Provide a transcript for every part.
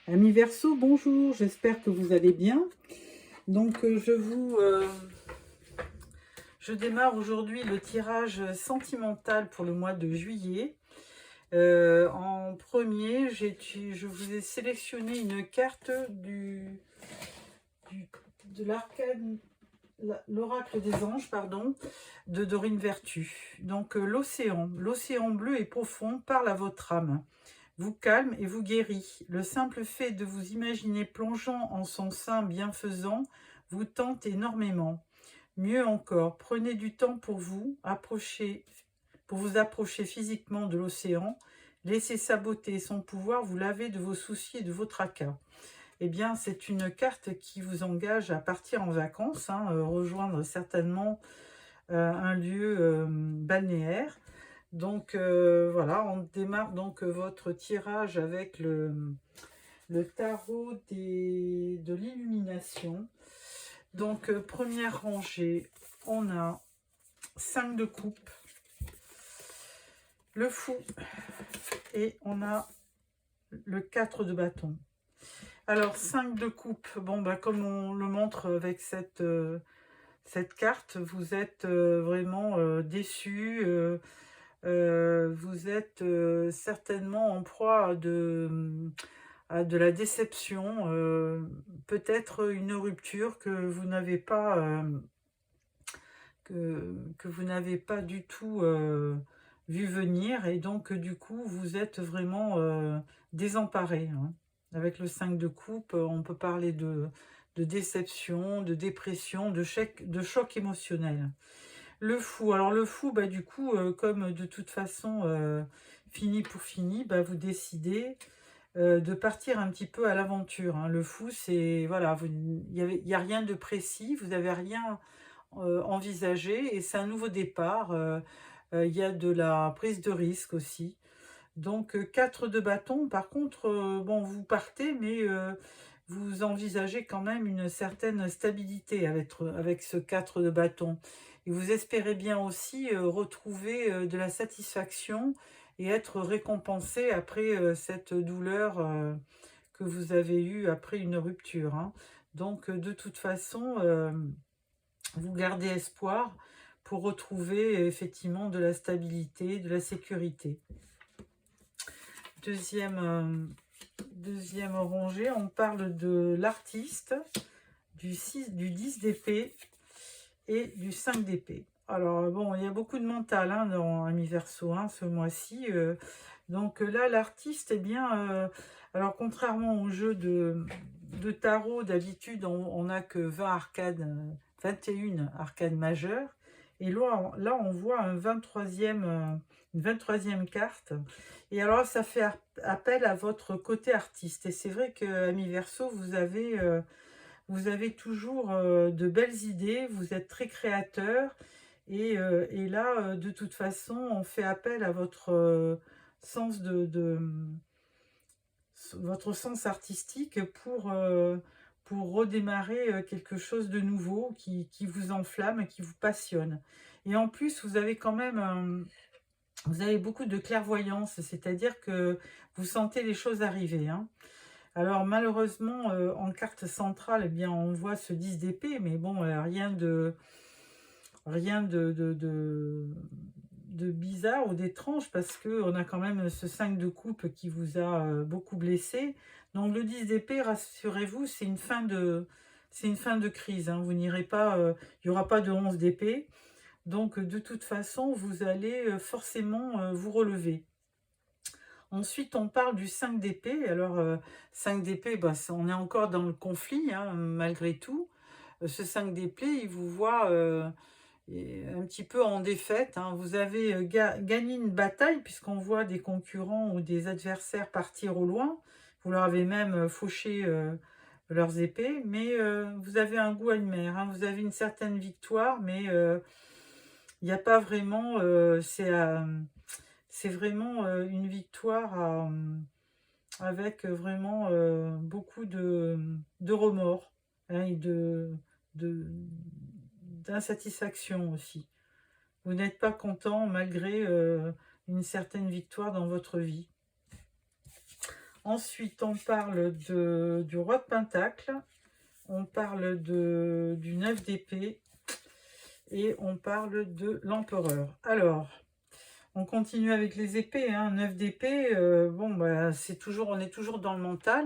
Amis Verseau, bonjour, j'espère que vous allez bien. Donc je démarre aujourd'hui le tirage sentimental pour le mois de juillet. En premier, je vous ai sélectionné une carte de l'arcane, l'oracle des anges, pardon, de Dorine Vertu. Donc l'océan bleu et profond parle à votre âme, vous calme et vous guérit. Le simple fait de vous imaginer plongeant en son sein bienfaisant vous tente énormément. Mieux encore, prenez du temps pour vous approcher physiquement de l'océan. Laissez sa beauté et son pouvoir vous laver de vos soucis et de vos tracas. Eh bien, c'est une carte qui vous engage à partir en vacances, rejoindre certainement un lieu balnéaire. Donc voilà, on démarre donc votre tirage avec le tarot de l'illumination. Donc première rangée, on a 5 de coupe, le fou, et on a le 4 de bâton. Alors 5 de coupe, bon bah comme on le montre avec cette carte, vous êtes vraiment déçu. Vous êtes certainement en proie à de la déception, peut-être une rupture que vous n'avez pas, que vous n'avez pas du tout vu venir, et donc du coup vous êtes vraiment désemparé, hein. Avec le 5 de coupe, on peut parler de déception, de dépression, de choc émotionnel. Le fou, alors le fou, bah, du coup, comme de toute façon, fini pour fini, bah, vous décidez de partir un petit peu à l'aventure, hein. Le fou, c'est, voilà, il y a rien de précis, vous n'avez rien envisagé, et c'est un nouveau départ. Il y a de la prise de risque aussi. Donc 4 de bâton, par contre, bon, vous partez, mais vous envisagez quand même une certaine stabilité avec ce 4 de bâton. Et vous espérez bien aussi retrouver de la satisfaction et être récompensé après cette douleur que vous avez eue après une rupture, hein. Donc de toute façon, vous gardez espoir pour retrouver effectivement de la stabilité, de la sécurité. Deuxième rangée, on parle de l'artiste, du 10 d'épée et du 5 d'épée. Alors bon, il y a beaucoup de mental, hein, dans Ami Verseau, hein, ce mois-ci. Donc là, l'artiste, eh bien, alors contrairement au jeu de tarot, d'habitude, on n'a que 20 arcanes, 21 arcanes majeures. Et là, on voit une 23e carte. Et alors, ça fait appel à votre côté artiste. Et c'est vrai que, Ami Verseau, vous avez toujours de belles idées, vous êtes très créateur. Et là, de toute façon, on fait appel à votre sens votre sens artistique pour redémarrer quelque chose de nouveau qui vous enflamme, qui vous passionne. Et en plus, vous avez quand même vous avez beaucoup de clairvoyance, c'est-à-dire que vous sentez les choses arriver, hein. Alors malheureusement, en carte centrale, eh bien, on voit ce 10 d'épée, mais bon, rien de bizarre ou d'étrange, parce qu'on a quand même ce 5 de coupe qui vous a beaucoup blessé. Donc le 10 d'épée, rassurez-vous, c'est une fin de crise, hein. Vous n'irez pas, il n'y aura pas de 11 d'épée. Donc de toute façon, vous allez forcément vous relever. Ensuite, on parle du 5 d'épée. Alors, 5 d'épée, bah, on est encore dans le conflit, hein, malgré tout. Ce 5 d'épée, il vous voit un petit peu en défaite, hein. Vous avez gagné une bataille, puisqu'on voit des concurrents ou des adversaires partir au loin. Vous leur avez même fauché leurs épées, mais vous avez un goût amer, hein. Vous avez une certaine victoire, mais il n'y a pas vraiment... c'est vraiment une victoire avec vraiment beaucoup de remords, hein, et de- d'insatisfaction aussi. Vous n'êtes pas content malgré une certaine victoire dans votre vie. Ensuite, on parle du roi de Pentacle. On parle du 9 d'épée. Et on parle de l'empereur. Alors, on continue avec les épées. 9 d'épée, bon, bah, on est toujours dans le mental.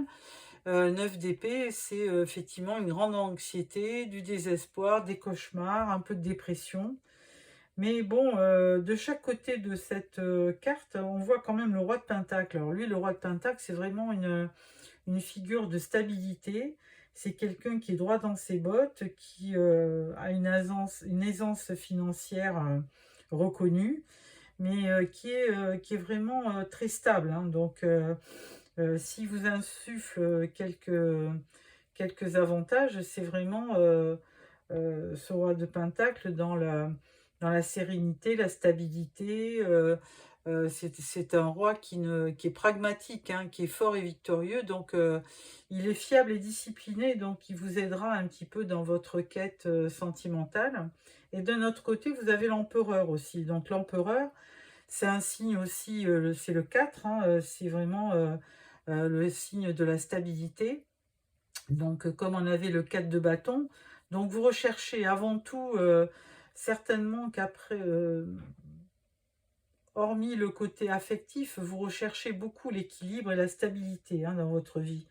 9 d'épée, c'est effectivement une grande anxiété, du désespoir, des cauchemars, un peu de dépression. Mais bon, de chaque côté de cette carte, on voit quand même le roi de Pentacle. Alors lui, le roi de Pentacle, c'est vraiment une figure de stabilité. C'est quelqu'un qui est droit dans ses bottes, qui a une aisance financière reconnue, mais qui est vraiment très stable. Donc, si vous insuffle quelques avantages, c'est vraiment ce roi de Pentacle dans la sérénité, la stabilité. C'est un roi qui est pragmatique, qui est fort et victorieux. Donc, il est fiable et discipliné. Donc, il vous aidera un petit peu dans votre quête sentimentale. Et d'un autre côté, vous avez l'empereur aussi. Donc, l'empereur, c'est un signe aussi, c'est le 4. C'est vraiment le signe de la stabilité. Donc, comme on avait le 4 de bâton, donc vous recherchez avant tout, certainement qu'après, hormis le côté affectif, vous recherchez beaucoup l'équilibre et la stabilité dans votre vie.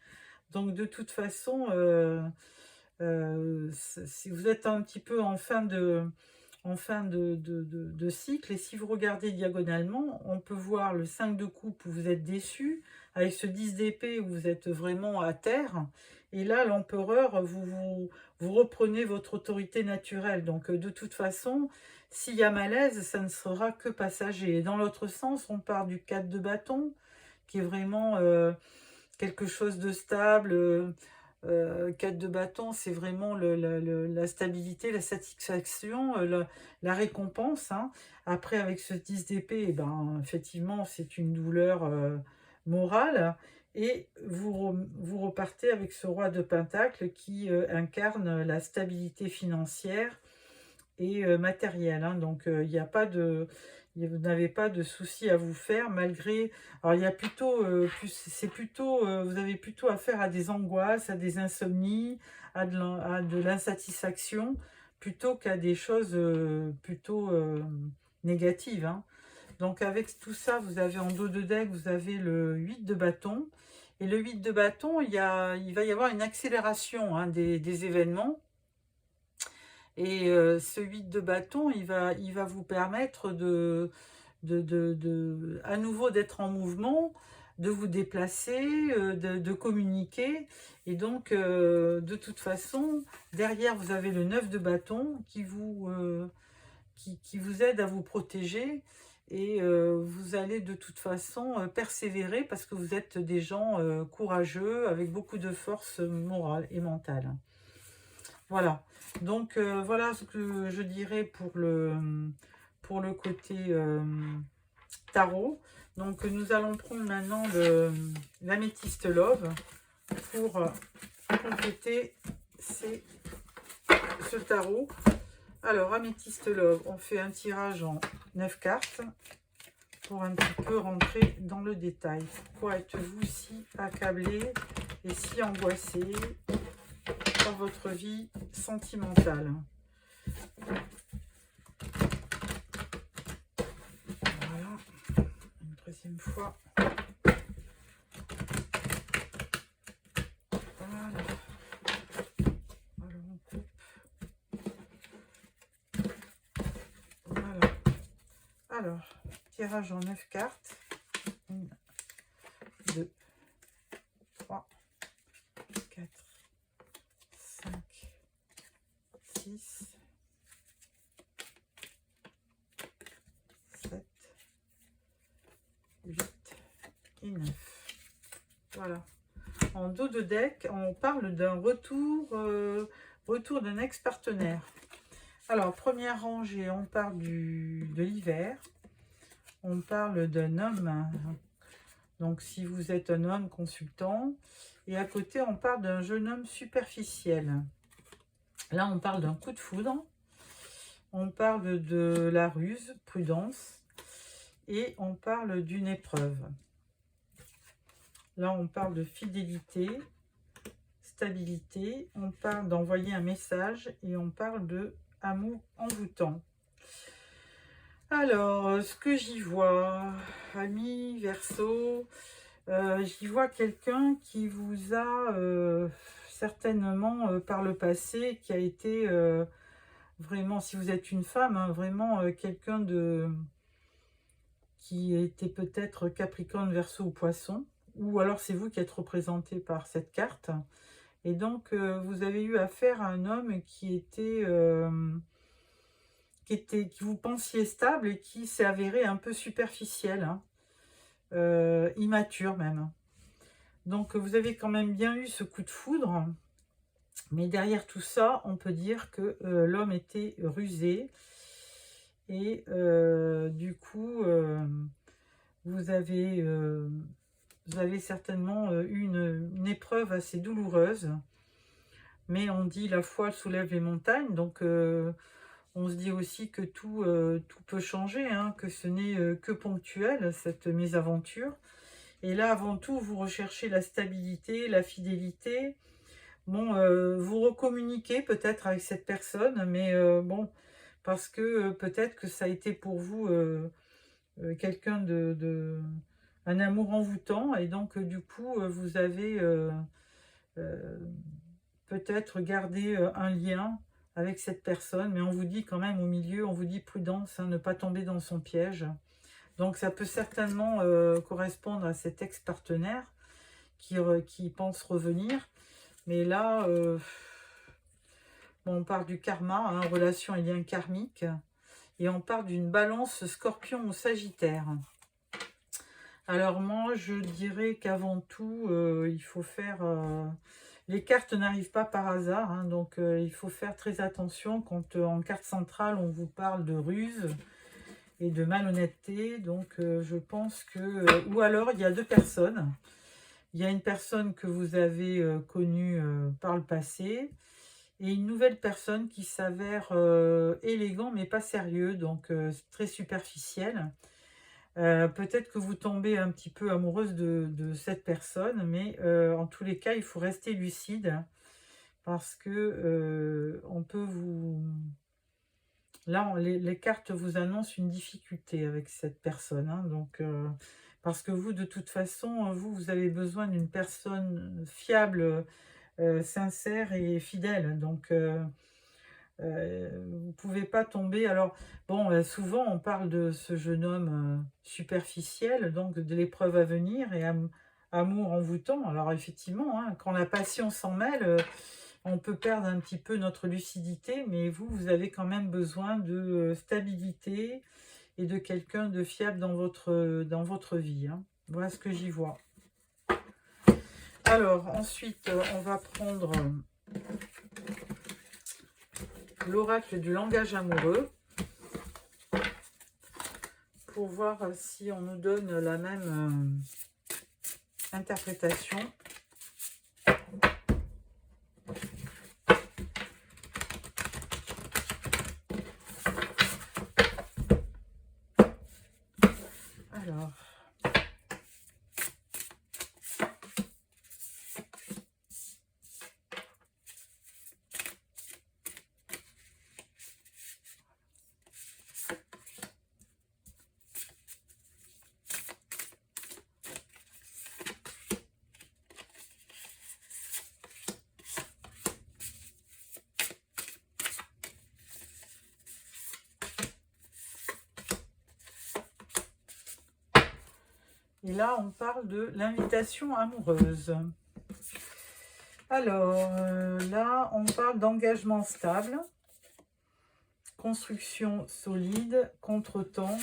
Donc, de toute façon, si vous êtes un petit peu en fin de cycle, et si vous regardez diagonalement, on peut voir le 5 de coupe où vous êtes déçu, avec ce 10 d'épée où vous êtes vraiment à terre, et là l'empereur, vous reprenez votre autorité naturelle. Donc de toute façon, s'il y a malaise, ça ne sera que passager. Et dans l'autre sens, on part du 4 de bâton, qui est vraiment quelque chose de stable. 4 de bâton, c'est vraiment la stabilité, la satisfaction, la récompense. Après, avec ce 10 d'épée, eh ben, effectivement, c'est une douleur morale. Et vous repartez avec ce roi de Pentacle qui incarne la stabilité financière et matérielle. Donc, il n'y a pas de... Vous n'avez pas de soucis à vous faire malgré... Alors, il y a plutôt... vous avez plutôt affaire à des angoisses, à des insomnies, à de l'insatisfaction, plutôt qu'à des choses plutôt négatives. Donc, avec tout ça, vous avez en dos de deck, vous avez le 8 de bâton. Et le 8 de bâton, il va y avoir une accélération des événements. Et ce 8 de bâton, il va vous permettre à nouveau d'être en mouvement, de vous déplacer, de communiquer. Et donc, de toute façon, derrière, vous avez le 9 de bâton qui vous aide à vous protéger. Et vous allez de toute façon persévérer parce que vous êtes des gens courageux, avec beaucoup de force morale et mentale. Voilà, donc voilà ce que je dirais pour le côté tarot. Donc nous allons prendre maintenant l'améthyste love pour compléter ce tarot. Alors, améthyste love, on fait un tirage en 9 cartes pour un petit peu rentrer dans le détail. Pourquoi êtes-vous si accablé et si angoissé dans votre vie sentimentale? Voilà, une troisième fois. Voilà. Alors on coupe. Voilà. Alors, tirage en 9 cartes. 1, 2, 3, 4, 5, 6, 7, 8 et 9. Voilà. En dos de deck, on parle d'un retour d'un ex-partenaire. Alors, première rangée, on parle de l'hiver. On parle d'un homme. Donc, si vous êtes un homme consultant. Et à côté, on parle d'un jeune homme superficiel. Là, on parle d'un coup de foudre. On parle de la ruse, prudence. Et on parle d'une épreuve. Là, on parle de fidélité, stabilité, on parle d'envoyer un message et on parle de amour envoûtant. Alors, ce que j'y vois, amis, Verseau, j'y vois quelqu'un qui vous a certainement par le passé, qui a été vraiment, si vous êtes une femme, hein, vraiment quelqu'un de qui était peut-être Capricorne, Verseau ou Poisson, ou alors c'est vous qui êtes représenté par cette carte. Et donc, vous avez eu affaire à un homme qui vous pensiez stable et qui s'est avéré un peu superficiel, hein, immature même. Donc, vous avez quand même bien eu ce coup de foudre, mais derrière tout ça, on peut dire que l'homme était rusé et du coup, vous avez, certainement eu une épreuve assez douloureuse, mais on dit la foi soulève les montagnes, donc on se dit aussi que tout peut changer, hein, que ce n'est que ponctuel, cette mésaventure. Et là, avant tout, vous recherchez la stabilité, la fidélité. Bon, vous recommuniquez peut-être avec cette personne, mais bon, parce que peut-être que ça a été pour vous quelqu'un un amour envoûtant, et donc du coup, vous avez euh, peut-être gardé un lien avec cette personne, mais on vous dit quand même au milieu, on vous dit prudence, hein, ne pas tomber dans son piège. Donc ça peut certainement correspondre à cet ex-partenaire qui pense revenir. Mais là, bon, on parle du karma, hein, relation et lien karmique, et on parle d'une balance scorpion ou sagittaire. Alors moi, je dirais qu'avant tout, il faut faire... les cartes n'arrivent pas par hasard, hein, donc il faut faire très attention quand en carte centrale, on vous parle de ruse et de malhonnêteté. Donc je pense que... ou alors, il y a deux personnes. Il y a une personne que vous avez connue par le passé et une nouvelle personne qui s'avère élégant mais pas sérieux, donc très superficielle. Peut-être que vous tombez un petit peu amoureuse de cette personne, mais en tous les cas, il faut rester lucide parce que on peut vous... Là, les cartes vous annoncent une difficulté avec cette personne, hein, donc... parce que vous, de toute façon, vous avez besoin d'une personne fiable, sincère et fidèle. Donc, vous ne pouvez pas tomber... Alors, bon, souvent, on parle de ce jeune homme superficiel, donc de l'épreuve à venir et amour envoûtant. Alors, effectivement, hein, quand la passion s'en mêle, on peut perdre un petit peu notre lucidité, mais vous avez quand même besoin de stabilité et de quelqu'un de fiable dans votre vie, hein. Voilà ce que j'y vois. Alors, ensuite, on va prendre l'oracle du langage amoureux pour voir si on nous donne la même interprétation. Alors, et là, on parle de l'invitation amoureuse. Alors, là, on parle d'engagement stable, construction solide, contretemps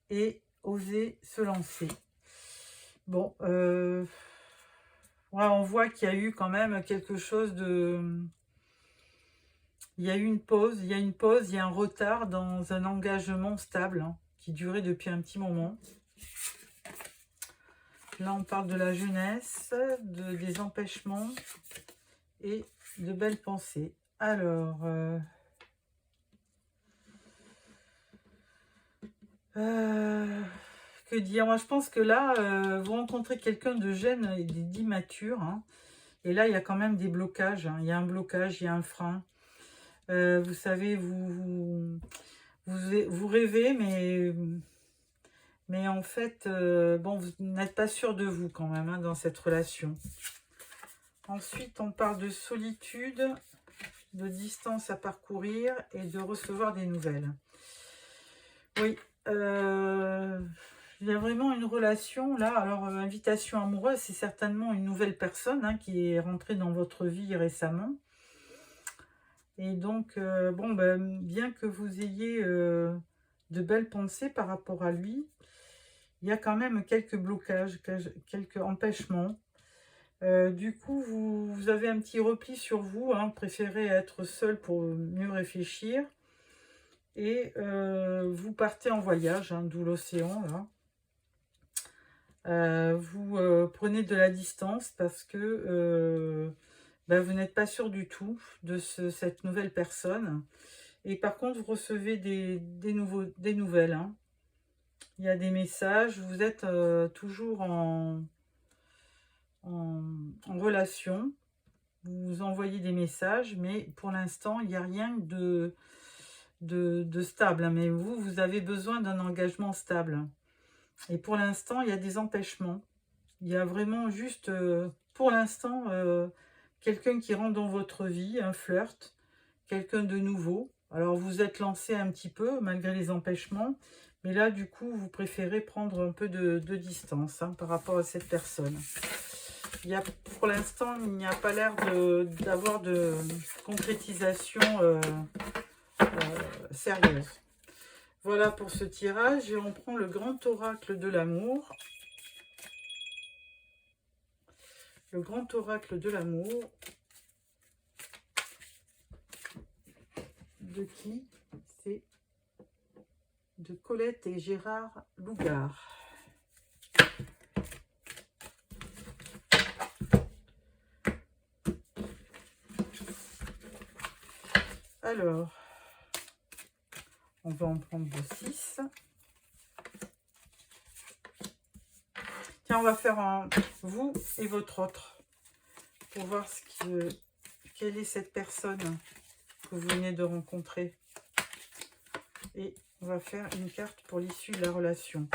et oser se lancer. Bon, ouais, on voit qu'il y a eu quand même quelque chose de... Il y a eu une pause, il y a un retard dans un engagement stable, hein, qui durait depuis un petit moment. Là, on parle de la jeunesse, des empêchements et de belles pensées. Alors, que dire? Moi, je pense que là, vous rencontrez quelqu'un de jeune et d'immature, hein. Et là, il y a quand même des blocages, hein. Il y a un blocage, il y a un frein. Vous savez, vous rêvez, mais en fait, bon, vous n'êtes pas sûr de vous quand même, hein, dans cette relation. Ensuite, on parle de solitude, de distance à parcourir et de recevoir des nouvelles. Oui, il y a vraiment une relation là. Alors, invitation amoureuse, c'est certainement une nouvelle personne, hein, qui est rentrée dans votre vie récemment. Et donc, bon, ben, bien que vous ayez de belles pensées par rapport à lui, il y a quand même quelques blocages, quelques empêchements. Du coup, vous avez un petit repli sur vous, hein, préférez être seul pour mieux réfléchir. Et vous partez en voyage, hein, d'où l'océan, là. Vous prenez de la distance parce que ben, vous n'êtes pas sûr du tout de cette nouvelle personne. Et par contre, vous recevez des nouvelles, hein. Il y a des messages, vous êtes toujours en relation. Vous vous envoyez des messages, mais pour l'instant, il n'y a rien de stable, hein. Mais vous avez besoin d'un engagement stable. Et pour l'instant, il y a des empêchements. Il y a vraiment juste, pour l'instant, quelqu'un qui rentre dans votre vie, un flirt, quelqu'un de nouveau. Alors, vous êtes lancé un petit peu, malgré les empêchements. Mais là, du coup, vous préférez prendre un peu de distance, hein, par rapport à cette personne. Pour l'instant, il n'y a pas l'air d'avoir de concrétisation sérieuse. Voilà pour ce tirage. Et on prend le grand oracle de l'amour. Le grand oracle de l'amour. De qui? C'est de Colette et Gérard Lougard. Alors, on va en prendre 6. Tiens, on va faire un vous et votre autre pour voir quelle est cette personne que vous venez de rencontrer. Et on va faire une carte pour l'issue de la relation.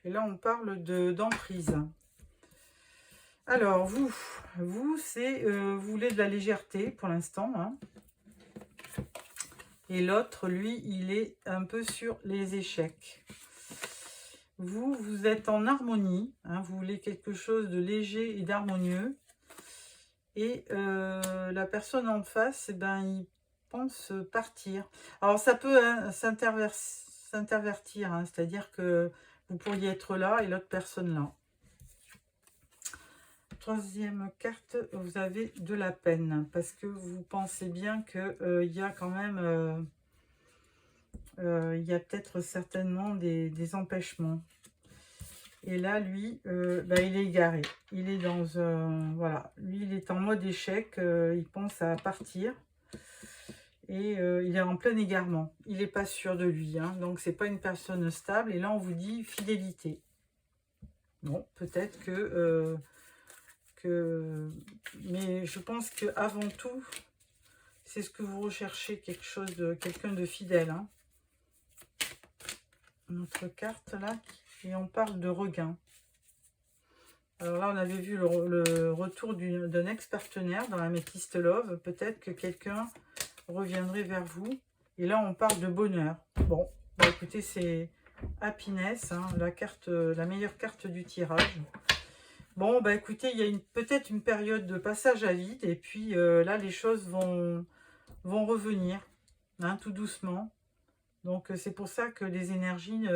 Et là, on parle d'emprise. Alors, vous c'est vous voulez de la légèreté pour l'instant, hein. Et l'autre, lui, il est un peu sur les échecs. Vous êtes en harmonie, hein, vous voulez quelque chose de léger et d'harmonieux. Et la personne en face, eh ben, il pense partir. Alors, ça peut, hein, s'intervertir, hein, c'est-à-dire que vous pourriez être là et l'autre personne là. Troisième carte, vous avez de la peine, parce que vous pensez bien qu'il y a quand même, il y a peut-être certainement des empêchements. Et là, lui, bah, il est égaré. Il est dans voilà, lui, il est en mode échec, il pense à partir. Et il est en plein égarement. Il n'est pas sûr de lui, hein, donc c'est pas une personne stable. Et là, on vous dit fidélité. Bon, peut-être mais je pense que avant tout, c'est ce que vous recherchez, quelqu'un de fidèle, hein. Notre carte là, et on parle de regain. Alors là, on avait vu le retour d'un ex-partenaire dans la Amethyst Love. Peut-être que quelqu'un reviendrait vers vous. Et là, on parle de bonheur. Bon, bah écoutez, c'est happiness, hein, la meilleure carte du tirage. Bon, bah écoutez, il y a peut-être une période de passage à vide. Et puis là, les choses vont revenir, hein, tout doucement. Donc, c'est pour ça que les énergies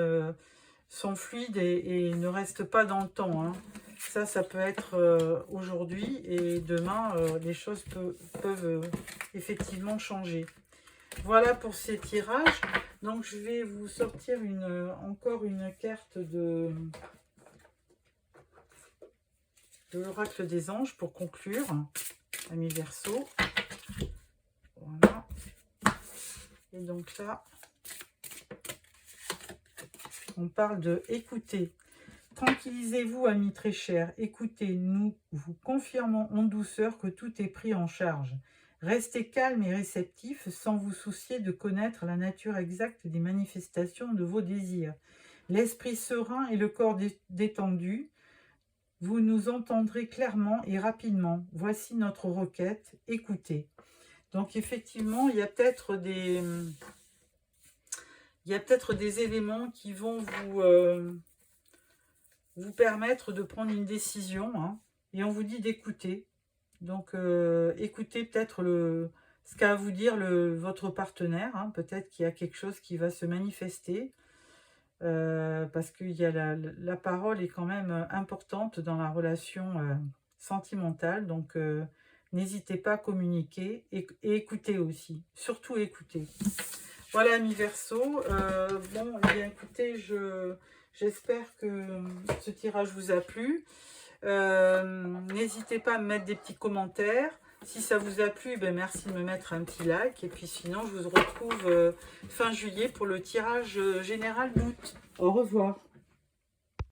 sont fluides et ne restent pas dans le temps, hein. Ça peut être aujourd'hui et demain, les choses peuvent effectivement changer. Voilà pour ces tirages. Donc, je vais vous sortir encore une carte de l'oracle des anges pour conclure, amis Verseau. Voilà. Et donc là, On parle de écouter. Tranquillisez-vous, amis très chers. Écoutez, nous vous confirmons en douceur que tout est pris en charge. Restez calme et réceptif sans vous soucier de connaître la nature exacte des manifestations de vos désirs. L'esprit serein et le corps détendu, vous nous entendrez clairement et rapidement. Voici notre requête. Écoutez. Donc effectivement, il y a peut-être des éléments qui vont vous permettre de prendre une décision, hein, et on vous dit d'écouter. Donc écoutez peut-être ce qu'a à vous dire votre partenaire, hein, peut-être qu'il y a quelque chose qui va se manifester, parce que la parole est quand même importante dans la relation sentimentale, donc n'hésitez pas à communiquer et écouter aussi, surtout écouter. Voilà, amis Verseau. Bon, eh bien, écoutez, j'espère que ce tirage vous a plu. N'hésitez pas à me mettre des petits commentaires. Si ça vous a plu, ben merci de me mettre un petit like. Et puis sinon, je vous retrouve fin juillet pour le tirage général d'août. Au revoir.